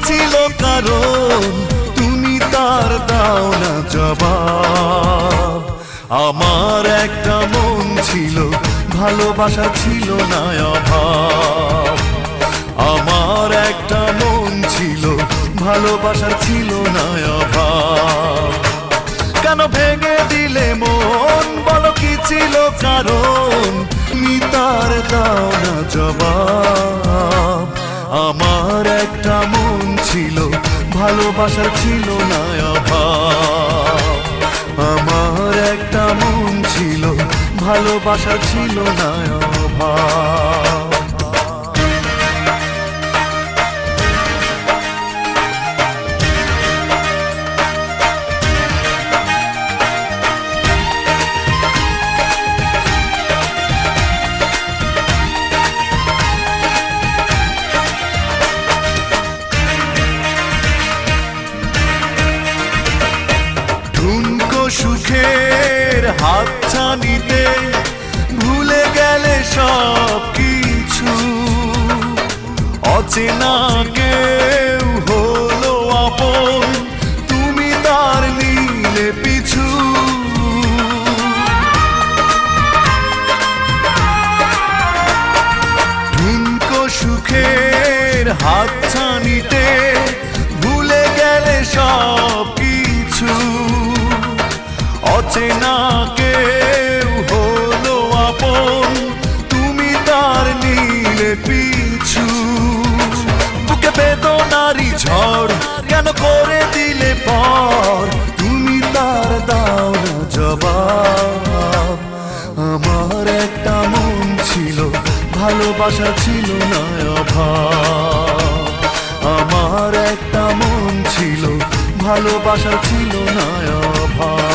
ছিল কারণ তুমি তার দাও না জবাব। আমার একটা মন ছিল, ভালোবাসা ছিল না অভাব। আমার একটা মন ছিল, ভালোবাসা ছিল না অভাব। কেন ভেঙে দিলে মন, বলো কি ছিল কারণ তুমি তার দাও না জবাব। আমার একটা মন ছিল, ভালোবাসা ছিল না অভাব। আমার একটা মন ছিল, ভালোবাসা ছিল না অভাব। সুখের হাতছানিতে ভুলে গেলে সব কিছু, অচেনা কেউ হলো আপন, তুমি তার নিলে পিছু। ঠুনকো সুখের হাতছানিতে ভুলে গেলে সব কিছু, অচেনা কেউ হলো আপন, তুমি তার নিলে পিছু। বুকে বেদনারি ঝড় কেন করে দিলে পর, তুমি তার দাও না জবাব। আমার একটা মন ছিল, ভালোবাসা ছিল না অভাব। আমার একটা মন ছিল, ভালোবাসা ছিল না অভাব।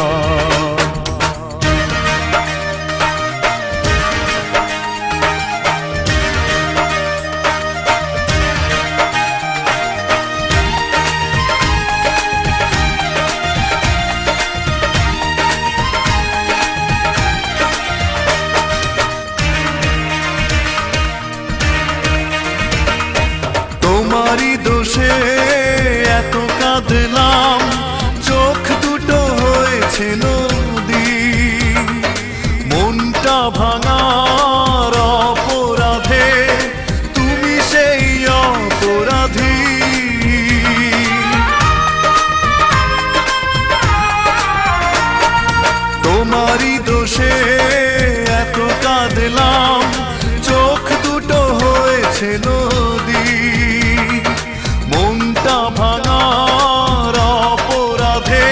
তোমারই দোষে এত কাঁদলাম, চোখ দুটো হয়েছে নদী। মনটা ভাঙার অপরাধে তুমি সেই অপরাধী। তোমারই দোষে এত কাঁদলাম, চোখ দুটো হয়েছে নদী। মনটা ভাঙার অপরাধে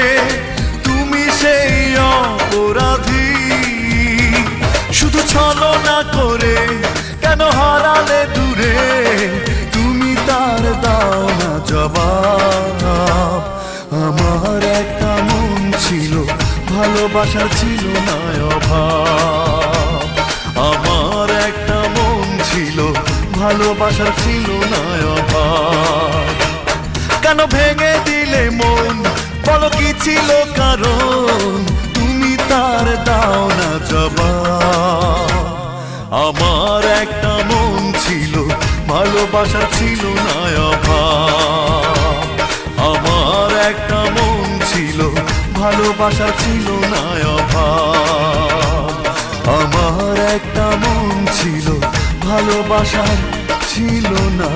তুমি সেই অপরাধী। শুধু ছলনা করে কেন হারালে দূরে, তুমি তার দাও না জবাব। আমার একটা মন ছিল, ভালোবাসা ছিল না অভাব। আমার একটা মন ছিল, ভালোবাসা ছিল না অভাব। কেন ভেঙে দিলে মন, বলো কি ছিল কারণ তুমি তার দাও না জবাব। আমার একটা মন ছিল, ভালোবাসা ছিল না অভাব। আমার একটা মন ছিল, ভালোবাসা ছিল না অভাব। আমার একটা মন ছিল, ভালোবাসা ছিল না।